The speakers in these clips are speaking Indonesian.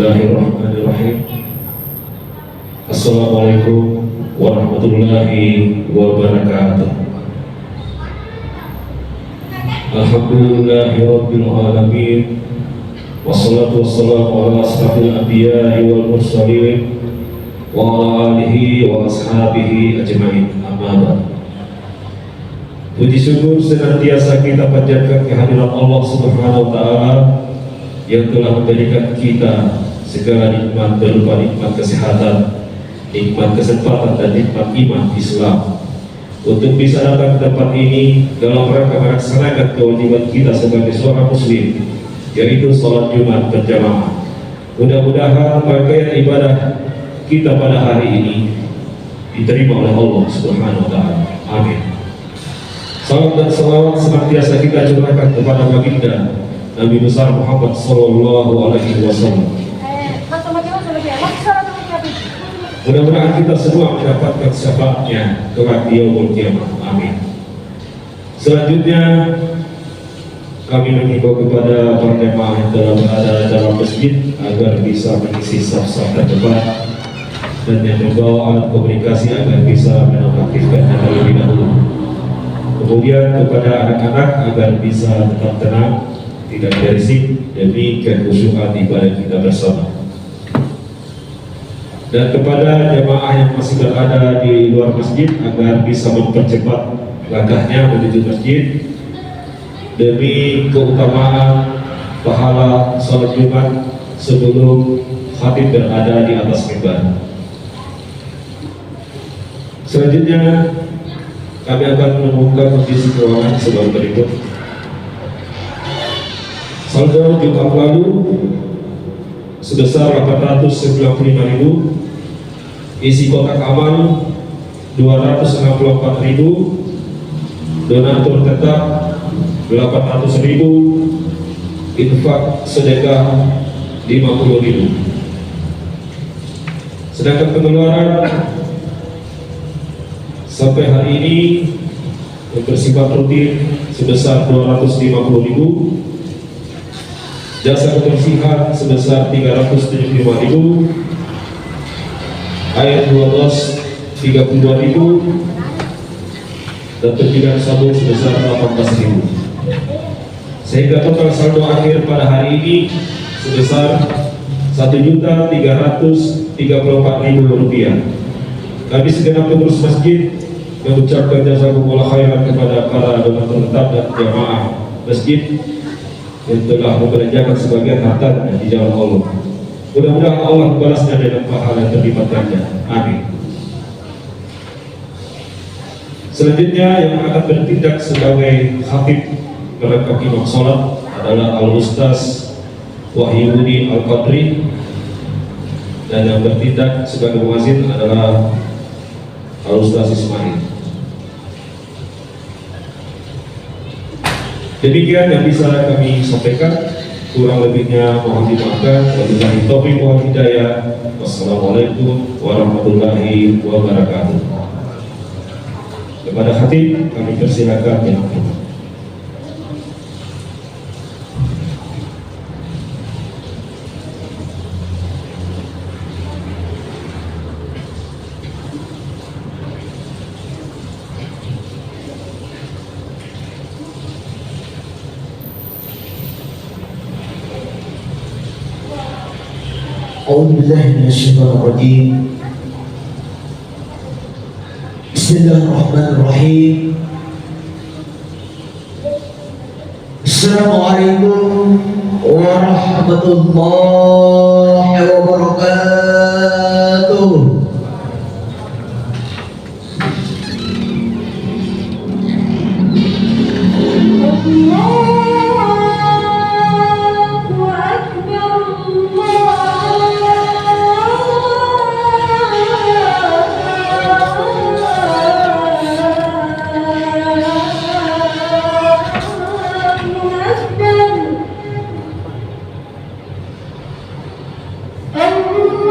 Bismillahirrahmanirrahim. Assalamualaikum warahmatullahi wabarakatuh. Alhamdulillahirabbil alamin. Wassalatu wassalamu ala asrafil anbiya'i wal mursalin wa ala alihi wa ashabihi ajmain. Amma ba'd. Puji syukur senantiasa kita panjatkan kehadirat Allah Subhanahu wa taala yang telah memberikan kita segala nikmat berupa nikmat kesehatan, nikmat kesempatan dan nikmat iman Islam untuk bisa datang ke tempat ini dalam rangka melaksanakan kewajiban kita sebagai seorang muslim, yaitu sholat Jumat berjamaah. Mudah-mudahan rangkaian ibadah kita pada hari ini diterima oleh Allah Subhanahu wa taala. Amin. Salam dan salawat senantiasa kita curahkan kepada baginda Nabi besar Muhammad sallallahu alaihi wasallam. Mudah-mudahan kita semua mendapatkan syafaatnya kelak di yaumul qiyamah. Amin. Selanjutnya kami mengimbau kepada para jemaah yang telah berada dalam masjid agar bisa mengisi saf-saf terdepan dan yang membawa alat komunikasi agar bisa menonaktifkannya terlebih dahulu. Kemudian kepada anak-anak agar bisa tetap tenang, tidak berisik demi kekhusyukan ibadah kita bersama. Dan kepada jemaah yang masih berada di luar masjid agar bisa mempercepat langkahnya menuju masjid demi keutamaan pahala salat Jumat sebelum khatib berada di atas mimbar. Selanjutnya kami akan membuka kondisi keuangan sebagai berikut. Saldo Jumat lalu sebesar 895.000, isi kotak amal 264.000, donatur tetap 800.000, infak sedekah 50.000. Sedangkan pengeluaran sampai hari ini yang bersifat rutin sebesar 250.000, jasa kebersihan sebesar 375.000, air 32.000, dan pendidikan sabun sebesar 18.000. Sehingga total saldo akhir pada hari ini sebesar 1.334.000 rupiah. Kami segenap pengurus masjid mengucapkan jazakumullah khairan kepada para donatur tetap dan jamaah masjid yang telah membelanjakan sebagian hartanya di jalan Allah. Mudah-mudahan Allah membalasnya dengan pahala yang berlipat ganda. Amin. Selanjutnya yang akan bertindak sebagai khatib merangkap imam sholat adalah Al-Ustaz Wahyudi Al-Qadri, dan yang bertindak sebagai muazzin adalah Al-Ustaz Ismail. Demikian yang bisa kami sampaikan, kurang lebihnya mohon dimaafkan. Wabillahi taufiq wal hidayah. Wassalamualaikum warahmatullahi wabarakatuh. Kepada khatib kami persilakan ya. أعوذ بالله من الشيطان الرجيم. بسم الله الرحمن الرحيم. السلام عليكم ورحمة الله وبركاته. Allah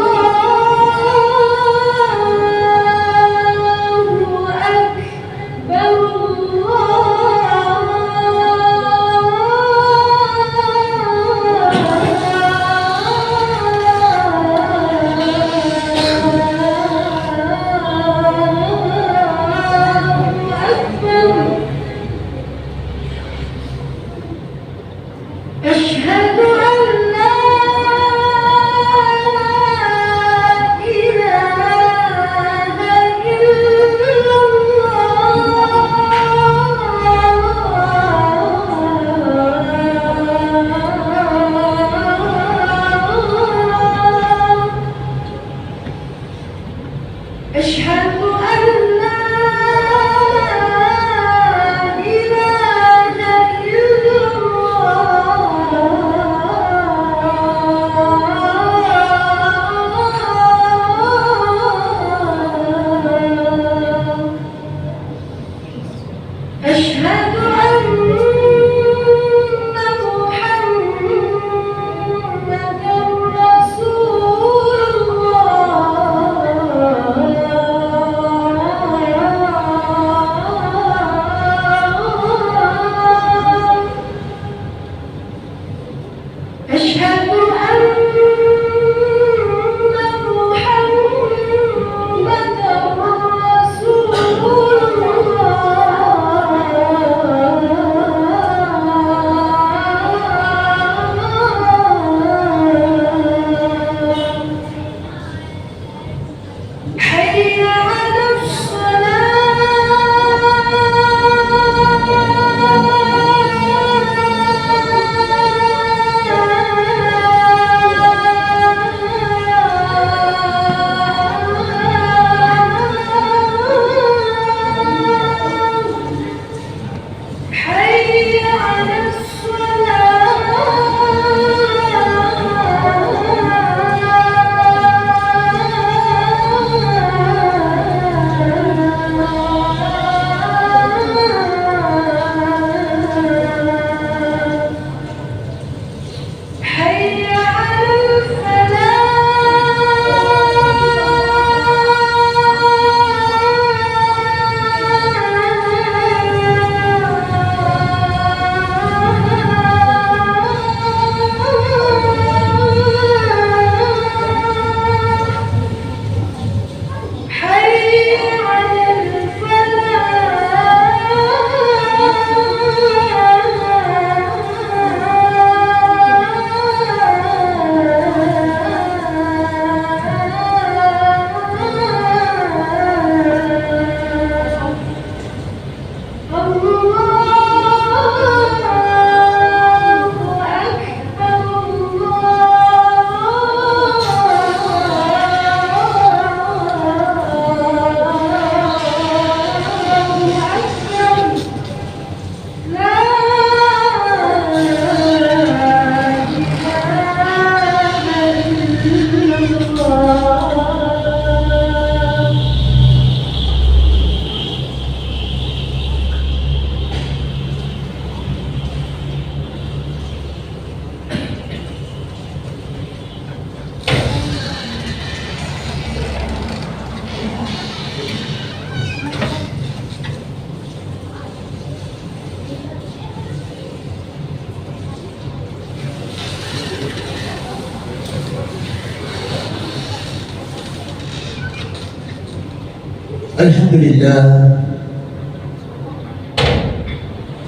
Alhamdulillah,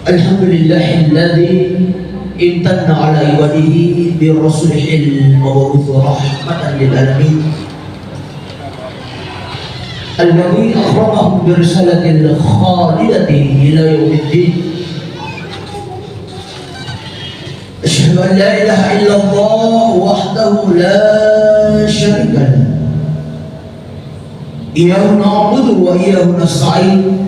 Alhamdulillah alladhi imtanna ala ibadihi bi rasulihil mab'uts rahmatan lil alamin alladhi akramahum bi risalatil khalidati ila yaumiddin. Asyhadu an la ilaha illallah wahdahu la syarika lahu إياه نعبد وإياه نستعين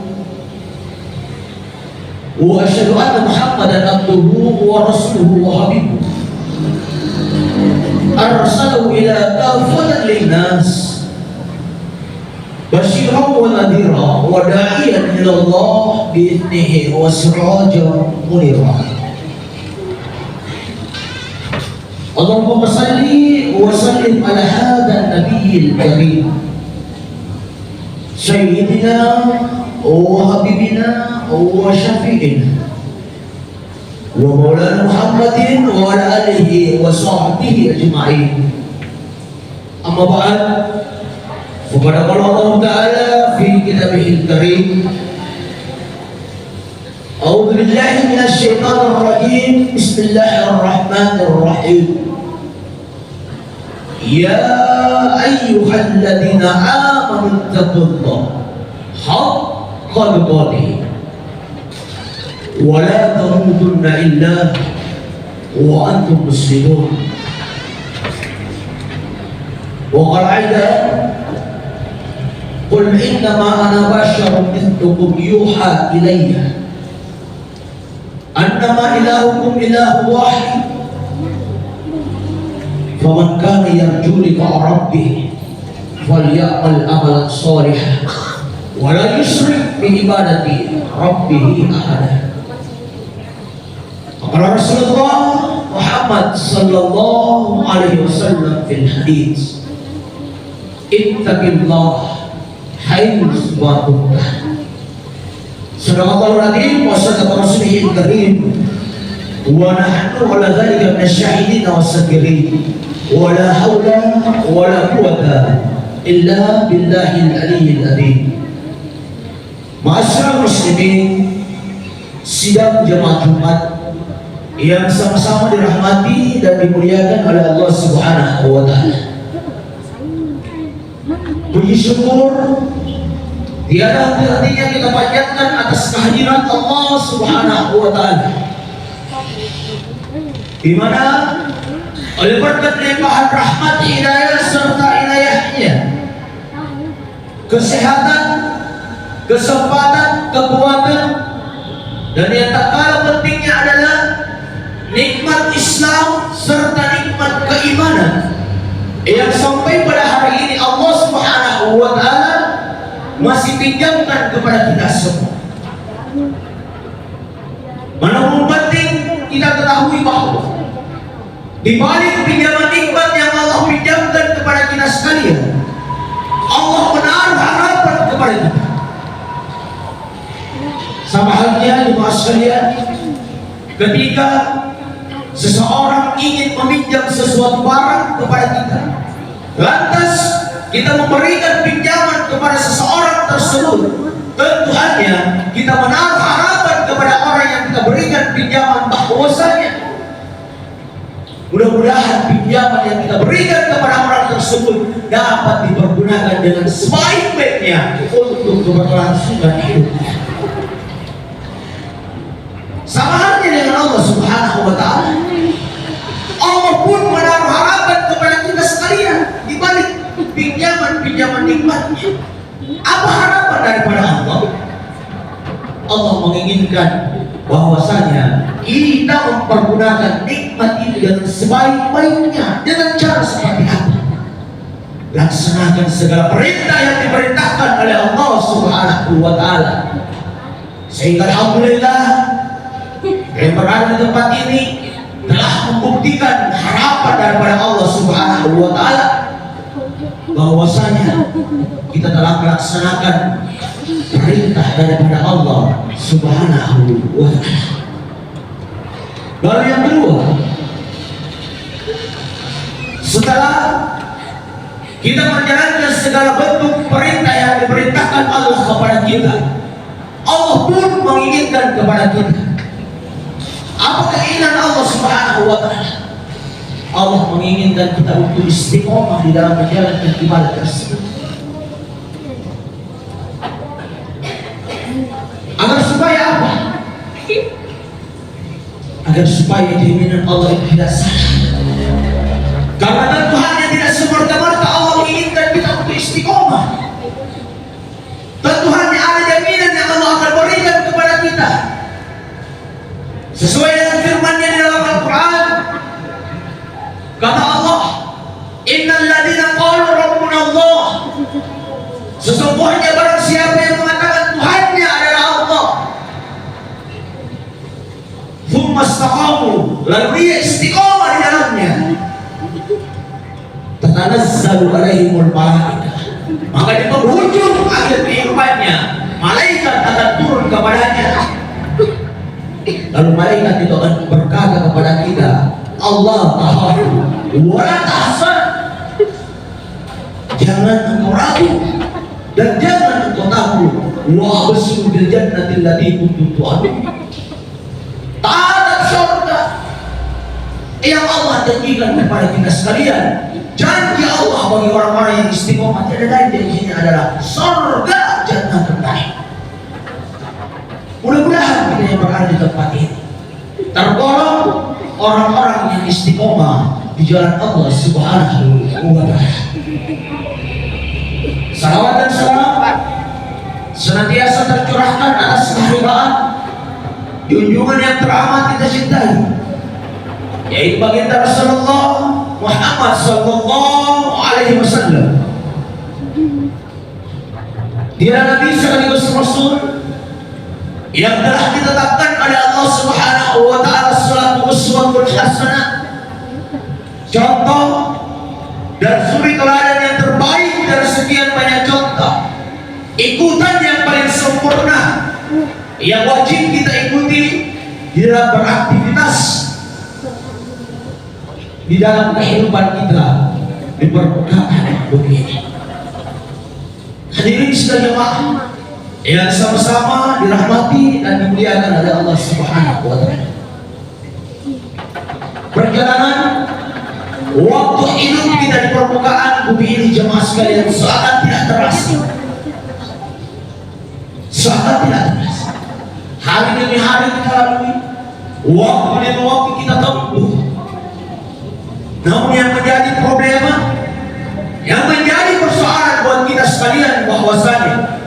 وأشهد أن محمدا عبده ورسوله وحبيبه أرسله إلى كافة للناس بشيرا ونذيرا وداعيا إلى الله بإذنه وسراجا منيرا. اللهم صل وسلم على هذا النبي الكريم سيدنا وحبيبنا وشفيعنا ومولانا محمد وعلى آله وصحبه أجمعين. أما بعد فقد قال الله تعالى في كتابه الكريم أعوذ بالله من الشيطان الرجيم بسم الله الرحمن الرحيم. يا أيها الذين آمنوا اتقوا الله حق تقاته ولا تموتن إلا وأنتم مسلمون. وقال أيضا قل إنما أنا بشر مثلكم يوحى إلي أنما إلهكم إله واحد فمن كان يرجو لقاء ربه فليعمل عملا صالحا ولا يشرك بعبادة ربه أحدا. قال رسول الله محمد صلى الله عليه وسلم في الحديث اتق الله حيث ما كنت. صدق الله العظيم وصدق رسوله الكريم ونحن على ذلك من الشاهدين والشاكرين ولا حول ولا قوة إلا بالله العلي العظيم. Ma'asyiral muslimin, sidang jemaah Jumat yang sama-sama dirahmati dan dimuliakan oleh Allah Subhanahu wa taala. Puji syukur tiada henti-hentinya kita panjatkan atas kehadiran Allah Subhanahu wa taala, di mana oleh berkat limpahan rahmat, hidayah serta inayahnya, kesehatan, kesempatan, kekuatan, dan yang tak kalah pentingnya adalah nikmat Islam serta nikmat keimanan yang sampai pada hari ini Allah Subhanahu wa taala masih pinjamkan kepada kita semua. Namun penting kita ketahui bahwa di balik pinjaman nikmat yang Allah pinjamkan kepada kita sekalian, Allah menaruh harapan kepada kita. Sama halnya jemaah sekalian, ketika seseorang ingin meminjam sesuatu barang kepada kita, lantas kita memberikan pinjaman kepada seseorang tersebut, tentu hanya kita menaruh harapan kepada orang yang kita berikan pinjaman bahwasanya mudah-mudahan pinjaman yang kita berikan kepada orang tersebut dapat dipergunakan dengan sebaik-baiknya untuk keberlangsungan hidupnya. Sama halnya dengan Allah Subhanahu wa taala. Allah pun menaruh harapan kepada kita sekalian di balik pinjaman-pinjaman nikmatnya. Apa harapan daripada Allah? Allah menginginkan bahwasanya kita mempergunakan nikmat itu dengan sebaik-baiknya. Dengan cara seperti apa? laksanakan segala perintah yang diperintahkan oleh Allah Subhanahu wa Ta'ala. Sehingga alhamdulillah yang berada di tempat ini telah membuktikan harapan daripada Allah Subhanahu wa Ta'ala bahwasanya kita telah melaksanakan perintah daripada Allah Subhanahu wa Ta'ala. Lalu yang kedua, setelah kita menjalankan segala bentuk perintah yang diperintahkan Allah kepada kita, Allah pun menginginkan kepada kita. Apa keinginan Allah Subhanahu wa Ta'ala? Allah menginginkan kita untuk istiqomah di dalam menjalankan ibadah tersebut. Agar supaya apa? Agar supaya keinginan Allah itu tidak salah. Karena Tuhan yang tidak semerta-merta Allah menginginkan kita untuk istiqomah. Dan Tuhan yang ada jaminan yang Allah akan berikan kepada kita. Sesuai dengan firman-Nya di dalam Al-Quran. Kata Allah, Innal ladina qalu rabbuna Allah. Sesungguhnya barang siapa yang mengatakan Tuhannya adalah Allah, thumma istaqamu, lalu dia istiqomah di dalamnya, tatanazzalu alaihimul malaikah, maka di penghujung akhir kehidupannya malaikat akan turun kepadanya. Lalu malaikat itu akan berkata kepada kita, Allah tahafu wa la tahzan, jangan engkau ragu dan jangan engkau takut. Wa abshiru bil jannati allati kuntum tu'adun, terhadap surga yang Allah janjikan kepada kita sekalian. Janji Allah bagi orang-orang yang istiqomah tidak lain janjinya adalah surga jannatul na'im. Mudah-mudahan kita yang berada di tempat ini tergolong orang-orang yang istiqomah di jalan Allah Subhanahu wa Ta'ala. Salawat dan salam senantiasa tercurahkan atas keharibaan junjungan yang teramat kita cintai, yaitu baginda Rasulullah Muhammad sallallahu alaihi wasallam. Dia Nabi sekaligus Rasul yang telah ditetapkan oleh Allah Subhanahu wa Ta'ala selaku uswatun hasanah, contoh dan suri teladan yang terbaik dari sekian banyak contoh, ikutan yang paling sempurna yang wajib kita ikuti di dalam beraktivitas di dalam kehidupan kita di permukaan bumi ini. Hadirin sekalian jemaah yang sama-sama dirahmati dan dimuliakan oleh Allah Subhanahu wa Ta'ala. Perjalanan waktu hidup kita di permukaan bumi ini jemaah sekalian seakan tidak terasa. Seakan tidak terasa. Hari demi hari kita lalui, waktu demi waktu kita tempuh. Namun yang menjadi problema, yang menjadi persoalan buat kita sekalian bahwasanya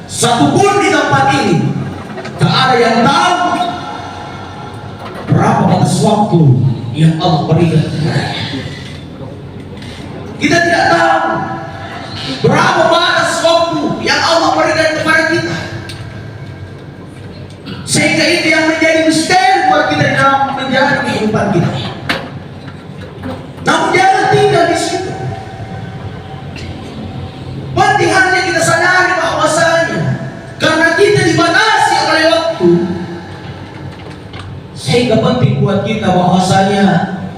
satupun di tempat ini tak ada yang tahu berapa batas waktu yang Allah berikan kepadanya. Kita tidak tahu berapa batas waktu yang Allah berikan kepada kita, sehingga itu yang menjadi misteri buat kita dalam menjalani kehidupan kita. Namun jangan tinggal di situ. Pentingnya kita sadari bahwasanya karena kita dibatasi oleh waktu, sehingga penting buat kita bahwasanya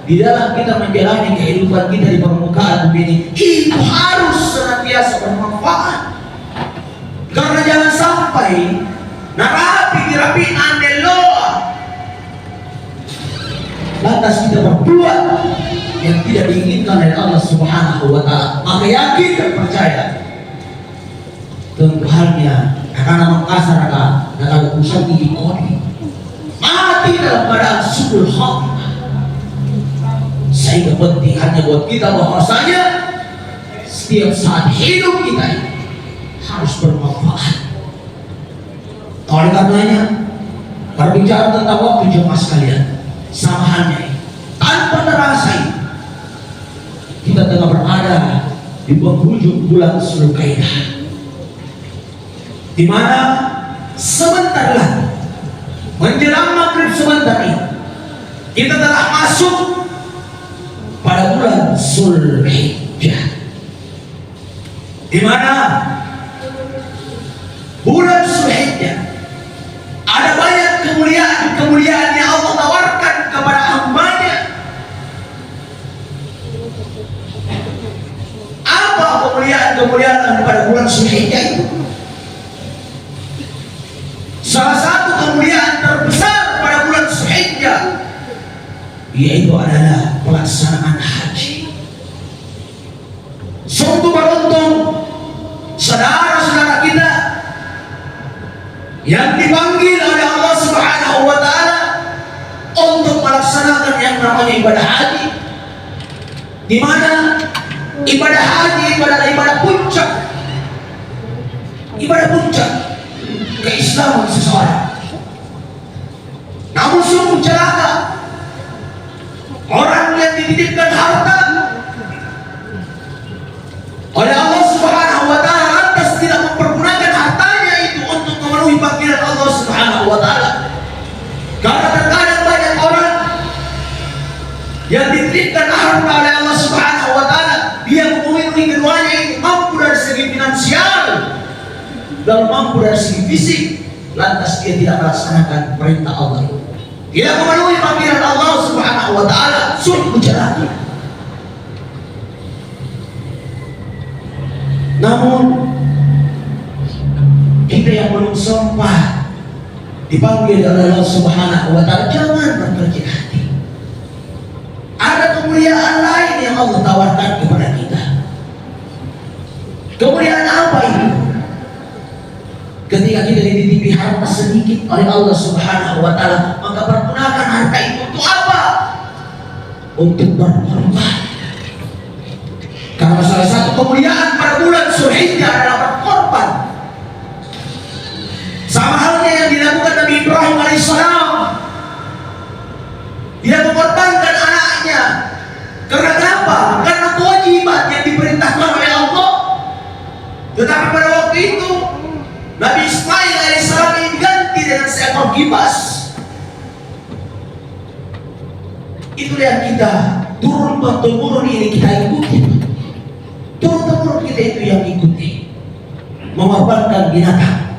di dalam kita menjalani kehidupan kita di permukaan bumi ini itu harus senantiasa bermanfaat. Karena jangan sampai narapi dirapi andeloa lantas kita berbuat yang tidak diinginkan oleh Allah Subhanahu wa Ta'ala. Maka yakin dan percaya Tuhannya akan mengkasar akan usaha di kodi mati dalam keadaan subul khotimah. Sehingga penting hanya buat kita bahwasanya setiap saat hidup kita ini harus bermanfaat. Oleh karenanya berbicara tentang waktu jemaah sekalian, sama halnya tanpa terasa kita tengah berada di penghujung bulan Zulkaidah, di mana sebentar lagi menjelang maghrib sebentar ini kita telah masuk pada bulan Zulhijjah, di mana bulan Zulhijjah ada banyak kemuliaan yang Allah tawarkan kepada hamba-Nya. Apa kemuliaan pada bulan Zulhijjah itu? Salah satu kemuliaan terbesar pada bulan Zulhijjah yaitu adalah pelaksanaan haji. Sungguh beruntung saudara-saudara kita yang dipanggil oleh Allah Subhanahu wa Ta'ala untuk melaksanakan yang namanya ibadah haji, di mana ibadah haji adalah ibadah puncak keislaman seseorang. Namun sungguh celaka orang yang dititipkan harta oleh Allah Subhanahu wa Ta'ala lantas tidak mempergunakan hartanya itu untuk memenuhi panggilan Allah Subhanahu wa Ta'ala. Karena terkadang banyak orang yang dititipkan harta oleh Allah Subhanahu wa Ta'ala, dia memenuhi keduanya itu, mampu dari segi finansial dan mampu dari segi fisik, lantas dia tidak melaksanakan perintah Allah, tidak memenuhi panggilan Allah Subhanahu wa Ta'ala. Sungguh celaka. Namun kita yang belum sempat dipanggil oleh Allah Subhanahu wa Ta'ala, jangan berkecil hati. Ada kemuliaan lain yang Allah tawarkan kepada kita. Kemuliaan apa itu? Ketika kita dititipi harta sedikit oleh Allah Subhanahu wa Ta'ala, maka pergunakan harta itu untuk apa? Untuk berkorban. Karena salah satu kemuliaan pada bulan Zulhijjah adalah berkorban. Sama halnya yang dilakukan Nabi Ibrahim alaihissalam. Dia mengorbankan anaknya. Karena apa? Karena kewajiban yang diperintahkan oleh Allah. Tetapi pada waktu itu Nabi Ismail alaihissalam ini diganti dengan seekor kibas. Itulah yang kita turun-temurun ini kita ikuti. Turun-temurun kita itu yang ikuti, mengorbankan binatang.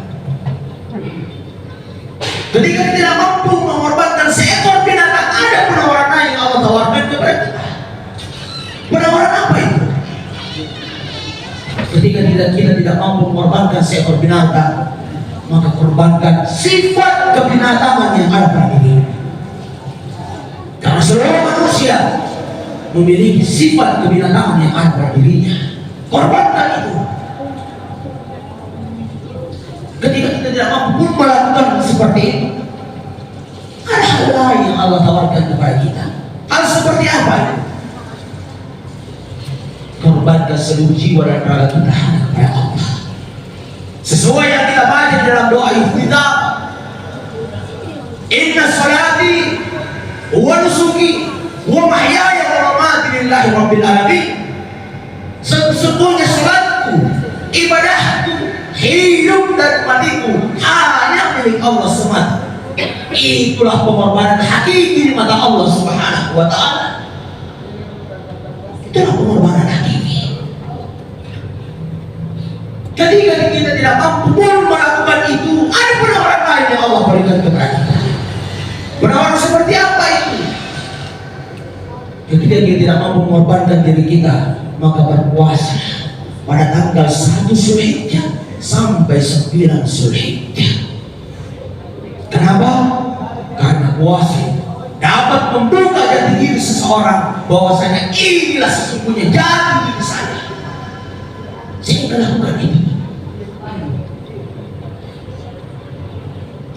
Ketika kita tidak mampu mengorbankan seekor binatang, ada penawaran lain yang Allah tawarkan kepada kita. Penawaran apa itu? Ketika kita tidak mampu mengorbankan seekor binatang, maka korbankan sifat kebinatangan yang ada pada diri. Karena seluruh manusia memiliki sifat kebinatangan yang ada pada dirinya. Korbankan itu. Ketika kita tidak mampu melakukan seperti itu, ada hal lain yang Allah tawarkan kepada kita. Hal seperti apa itu? Korbankan seluruh jiwa dan raga kita hanya kepada Allah. Sesuai yang kita baca di dalam doa iftitah, inna salati wa nusuki wa mahyaya wa mamati lillahi rabbil alamin. Sesungguhnya salatku, ibadahku, hidup dan matiku hanya milik Allah semata. Itulah pengorbanan hakiki di mata Allah Subhanahu wa Ta'ala. Itulah pengorbanan hakiki. Ketika kita tidak mampu melakukan itu, ada penawaran lain yang Allah berikan kepada kita. Penawaran seperti apa itu? Ketika kita tidak mampu mengorbankan diri kita, maka berpuasa pada tanggal 1 Zulhijjah sampai 9 Zulhijjah. Kenapa? Karena puasa dapat membuka jati diri seseorang bahwasanya inilah sesungguhnya jati diri saya. Saya lakukan itu.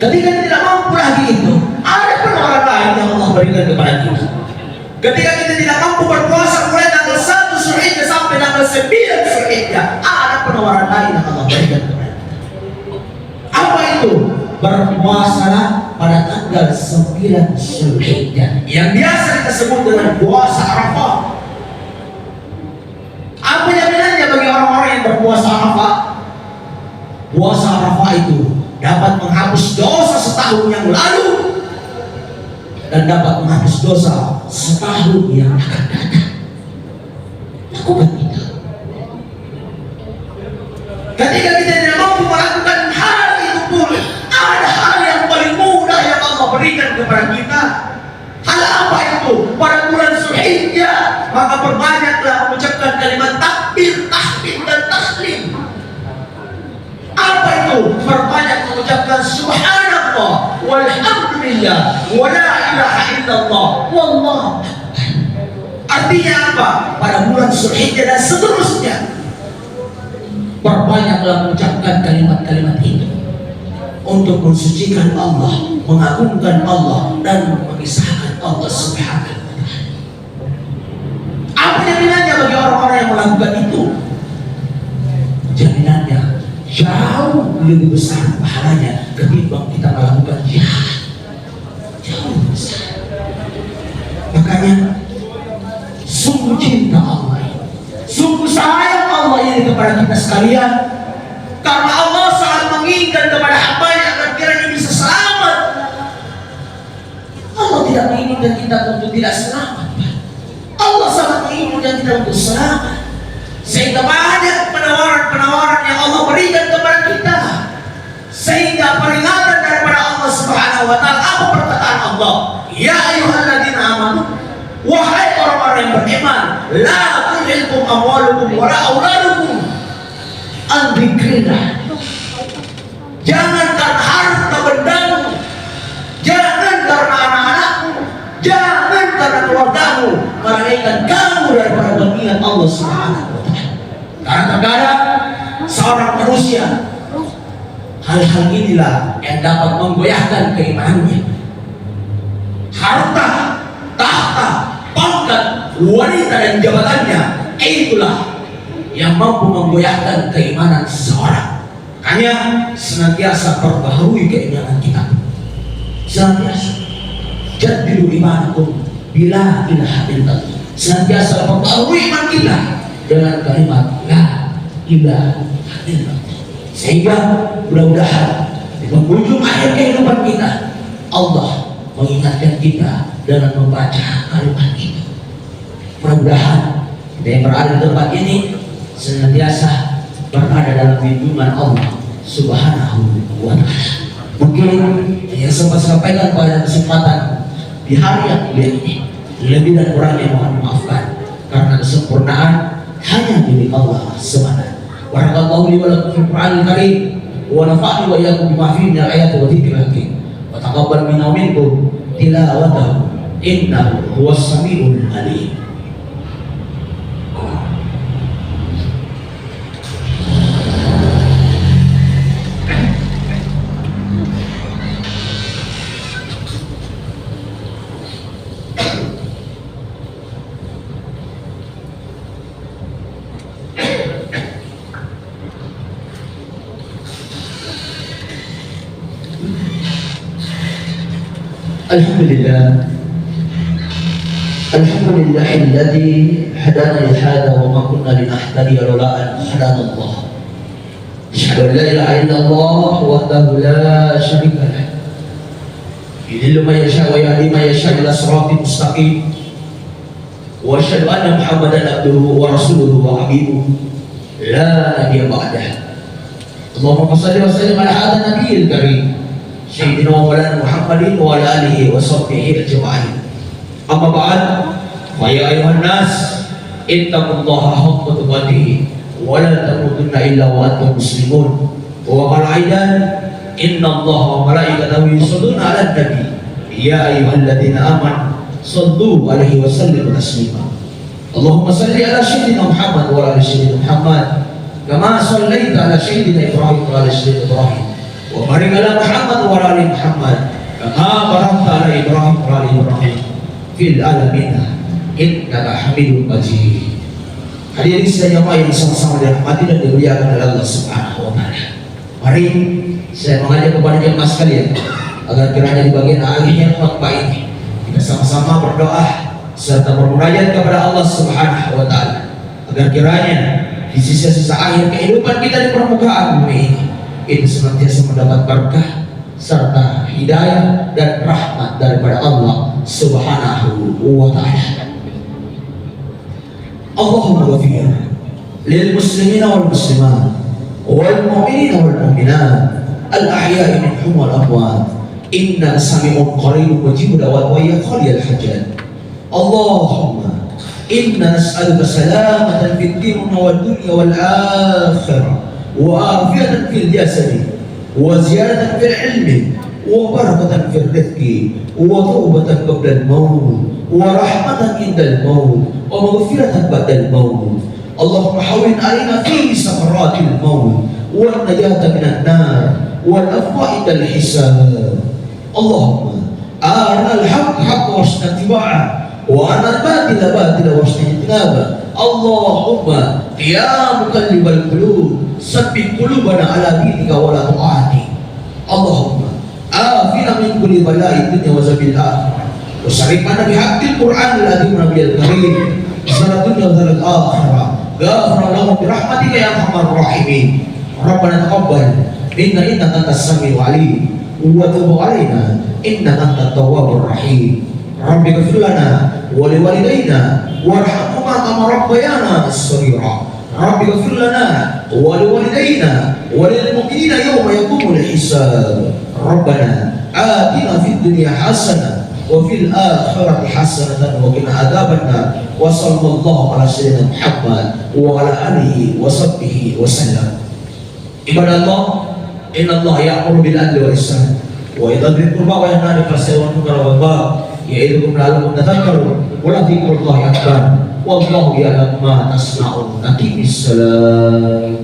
Ketika tidak mampu lagi itu, ada penawaran lain yang Allah berikan kepada kita. Ketika kita tidak mampu berpuasa mulai tanggal 1 Zulhijjah sampai tanggal 9 Zulhijjah, ada penawaran lain yang Allah berikan kepada kita. Apa itu? Berpuasalah pada tanggal 9 Zulhijjah, yang biasa kita sebut dengan puasa Arafah. Apa yang bedanya yang berpuasa Arafah? Puasa Arafah itu dapat menghapus dosa setahun yang lalu dan dapat menghapus dosa setahun yang akan datang. Lakukan itu. Ketika kita tidak mampu melakukan hal itu pun, ada hal yang paling mudah yang Allah berikan kepada kita. Hal apa itu? Pada bulan Zulhijjah, maka perbanyaklah mengucapkan kalimat takbir, tahmid dan taslim. Apa itu? Perbanyak mengucapkan subhanallah walhamdulillah wa la ilaha illallah wallahu akbar. Artinya apa? Pada bulan Zulhijjah dan seterusnya, perbanyaklah mengucapkan kalimat-kalimat itu untuk mensucikan Allah, mengagungkan Allah dan mengisahkan Allah Subhanahu wa taala. Apa jaminannya bagi orang-orang yang melakukan itu? Jaminannya jauh lebih besar pahalanya ketimbang kita melakukan jihad. Jauh lebih besar. Makanya sungguh cinta Allah ini, sungguh sayang Allah ini kepada kita sekalian, karena Allah sangat menginginkan kepada hamba-Nya agar kiranya bisa selamat. Allah tidak menginginkan kita untuk tidak selamat. Allah sangat menginginkan kita untuk selamat. Sehingga banyak penawaran-penawaran yang Allah berikan kepada kita. Sehingga peringatan daripada Allah Subhanahu wa taala, apa perkataan Allah? Ya ayyuhalladzina amanu, wahai orang-orang yang beriman, la tulhikum amwalukum wala auladukum an dzikrillah. Jangan karena harta bendamu, jangan karena anak-anakmu, jangan karena keluargamu, melainkan kamu daripada mengingat Allah Subhanahu wa taala. Karena terkadang seorang manusia, hal-hal inilah yang dapat menggoyahkan keimanannya. Harta, tahta, pangkat, wanita dan jabatannya, itulah yang mampu menggoyahkan keimanan seseorang. Makanya senantiasa perbaharui keimanan kita. Senantiasa jadilu imanakum bila ilaha illallah. Senantiasa perbaharui iman kita dengan kalimat la ilaha illallah. Sehingga mudah-mudahan di penghujung akhir kehidupan kita, Allah mengingatkan kita dengan membaca kalimat itu. Mudah-mudahan kita yang berada di tempat ini senantiasa berada dalam lindungan Allah Subhanahu wa taala. Mungkin yang sempat sampaikan pada kesempatan di hari yang mulia ini, lebih dan kurangnya mohon maafkan, karena kesempurnaan hanya milik Allah semata. Barakallahu li wa lakum fil Qur'anil Karim wa nafa'ani wa iyyakum bima fihi minal ayati wa dzikril hakim. Wa taqabbal minna wa minkum tilawatahu innahu huwas samiul alim. Alhamdulillah, alhamdulillahilladzi hadana li hadza wa ma kunna linahtadiya laula an hadana Allah. Asyhadu an la ilaha illallah wahdahu la syarika lah. Yudhillu man yasha wa yahdi man yasha ila siratin mustaqim. Wa asyhadu anna Muhammadan abduhu wa rasuluhu wa habibuhu la nabiyya ba'dah. Allahumma shalli wa sallim ala hadha nabiyil karim Sayyidina wa maulana Muhammadin wa ala alihi wa sahbihi ajma'in. Amma ba'd, fa ya ayuhan nas ittaqullaha haqqa tuqatih wa la tamutunna illa wa antum muslimun. Wa qala aidan innallaha wa malaikatahu yusholluna 'alan nabi ya ayyuhalladzina amanu shallu 'alaihi wa sallimu taslima. Allahumma shalli ala sayyidina Muhammad wa ala ali sayyidina Muhammad kama shallaita ala sayyidina Ibrahim wa ala sayyidina Ibrahim. Wa barik ala Muhammad wa ala ali Muhammad kama barakta ala Ibrahim wa ala Ibrahim fil alamin innaka Hamidum Majid. Hadirin sekalian yang sama-sama dirahmati dan dimuliakan oleh Allah Subhanahu wa taala. Mari saya mengajak kepada jemaah sekalian agar kiranya di bagian akhir khutbah ini kita sama-sama berdoa serta bermunajat kepada Allah Subhanahu wa taala agar kiranya di sisa-sisa akhir kehidupan kita di permukaan bumi ini, itu senantiasa mendapat berkah serta hidayah dan rahmat daripada Allah Subhanahu wa ta'ala. Allahumma ghafir lil muslimina wal muslimat wal mu'minina wal mu'minat al ahya'i minhum wal amwat innaka sami'un qaribun mujibud da'wat wa ya qaliyal hajat. Allahumma inna nas'aluka salamatan fid din wad dunya wal akhirah wa afiyatan fil jasadi wa ziyadatan fil ilmi wa barakatan fil rizqi wa tawbatan qabla al maut wa rahmatan indal maut wa maghfiratan ba'dal maut. Allahumma hawwin 'alaina fi sakaratil maut wan najata minan nar wal afwa indal hisab. Allahumma arina al haqq haqqan warzuqna ittiba'ah wa arina al batila batilan warzuqna ijtinabah. Allahumma ya muqallibal qulub sabbit qulubana ala dinika wa la tu'ati. Allahumma afina min kulli bala'id dunya wa zabil akhirah wa sarifna bi haqqil qur'anil azim nabiyil karim salat dunya wa salat akhirah ghafara lahum bi rahmatika ya arhamar rahimin. Rabbana taqabbal minna innaka antas samiul alim wa tub alaina innaka antat tawwabur rahim. Rabbi ighfir lana wa liwalidayna warhamhuma kama rabbayana shaghira. Rabbi ighfir lana wa liwalidayna wa lil mu'minina yawma yaqumul hisab. Rabbana atina fid dunya hasanah wa fil akhirati hasanatan wa qina adzabannar. Wa sallallahu ala sayyidina Muhammad wa ala alihi wa sahbihi wa sallam. Ibadallah, innallaha ya'muru bil adli wal ihsan wa ita'i dzil qurba wa yanha 'anil fahsya'i wal munkari wal baghi ya'idukum la'allakum tadhakkarun wa la dzikrullahi akbar wallahu ya'lamu ma tasna'un. Aqimis salam.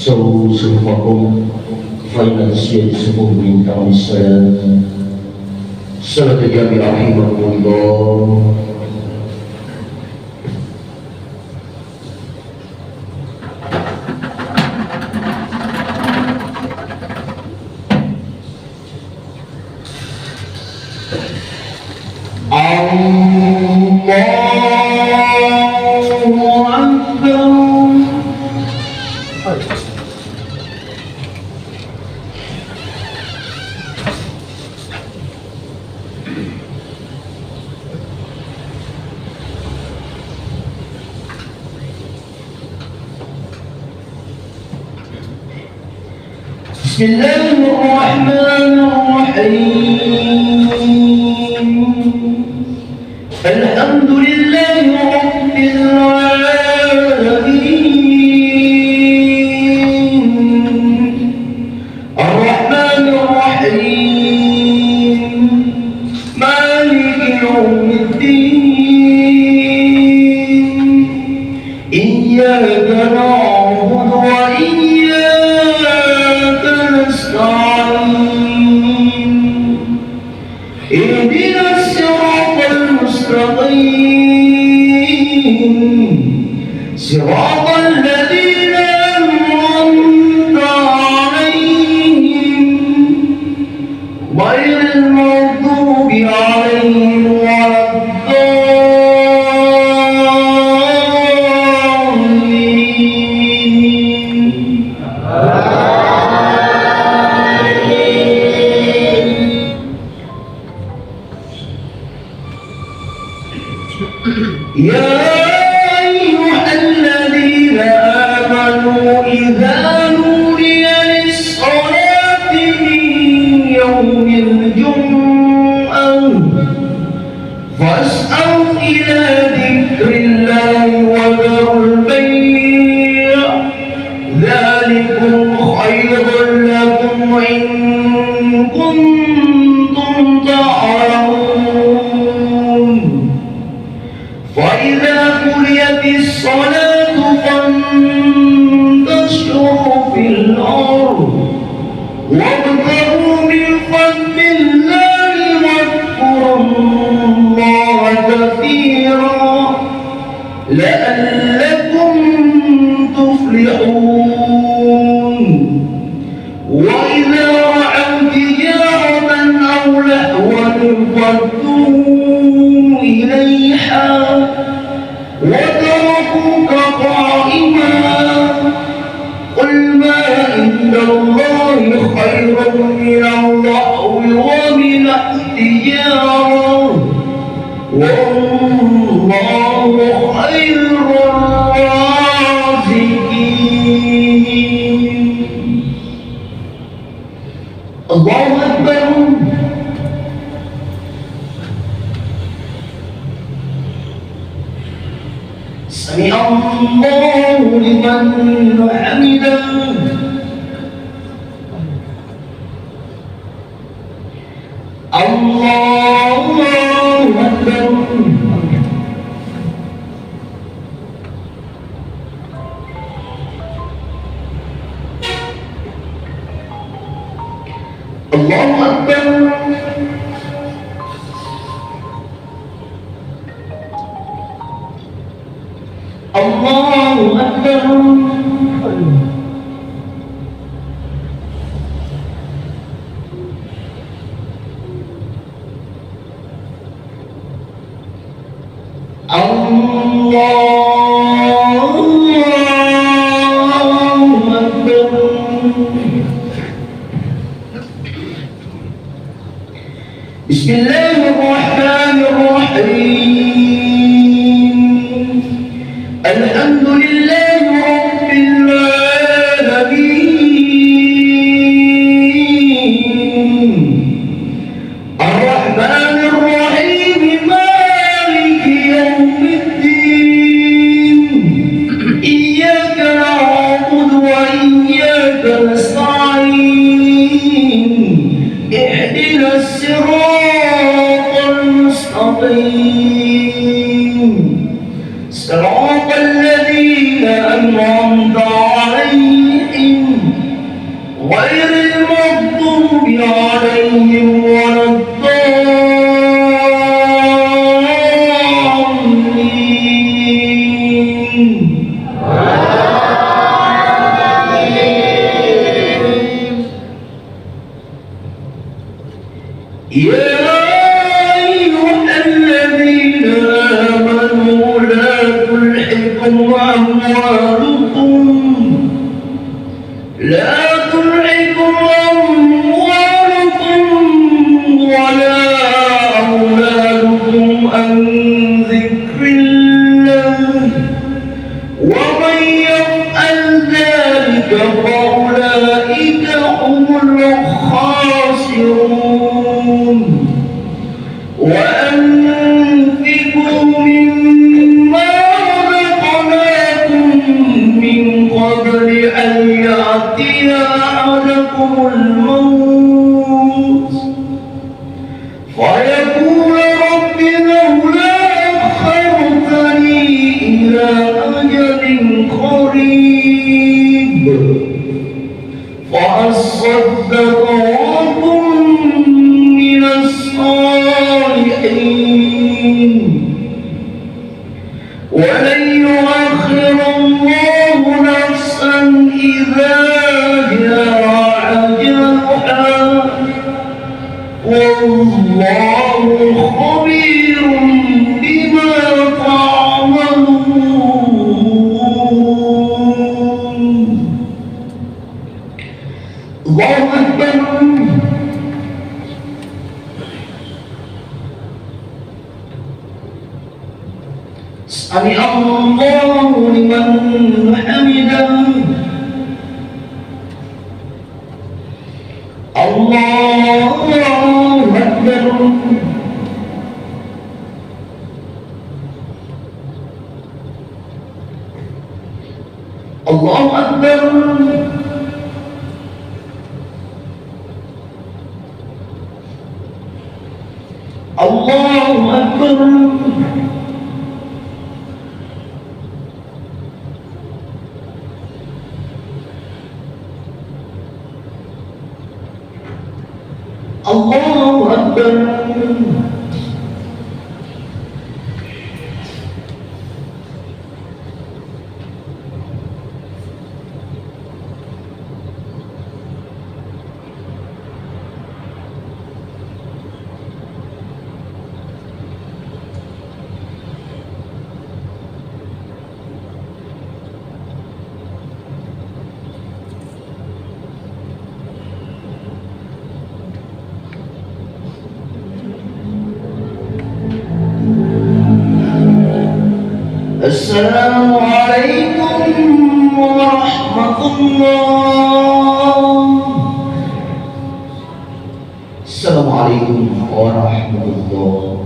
So surufakum Fainal siyad subuh min kamisan Salat jami rahimahullah. Bismillahirrahmanirrahim. Alhamdulillahi rabbil alamin. Ar-Rahmanir Rahim. Maliki yawmiddin. Iyyaka na'budu wa iyyaka nasta'in. اهدنا الصراط المستقيم صراط الذين أنعمت عليهم غير المغضوب عليهم ولا الضالين. يا أيها الذين آمنوا إذا نودي للصلاة من يوم الجمعة فاسعوا إلى ذكر الله وذروا البيع ذلكم خير لكم إن كنتم تعلمون فإذا قضيت الصلاة فانتشروا في الأرض وابتغوا من فضل الله واذكروا الله كثيرا لعلكم تفلحون وإذا رأوا تجارة أو لهوا انفضوا إليها وتركوك قائما قل ما عند الله خير من اللهو ومن التجارة والله خير الرازقين. الله أكبر. سمع الله لمن حمده. الله أكبر. الله أكبر. الله أكبر. بسم الله الرحمن الرحيم الحمد لله رب العالمين الرحمن الرحيم مالك يوم الدين إياك نعبد وإياك نستعين اهدنا الصراط المستقيم صراط الذين أنعمت عليهم غير المغضوب عليهم ولا الضالين. يا أيها الذين آمنوا لا تلحكم أموالكم ولا أولادكم عن ذكر الله ومن يفعل ذلك فأولئك هم الخاسرون وأنفقوا مما رزقناكم من قبل أن يأتي أحدكم الموت فيقول رب لولا أخرتني إلى أجل قريب فأصدق وأكن من الصالحين ولن يؤخر الله نفسا إذا جاء أجلها والله خبير بما تعملون. الله أكبر. سمع الله لمن حمده. الله أكبر. Allahu Akbar. Allahu Akbar. Allahu Akbar. Assalamualaikum warahmatullah. Assalamualaikum warahmatullah.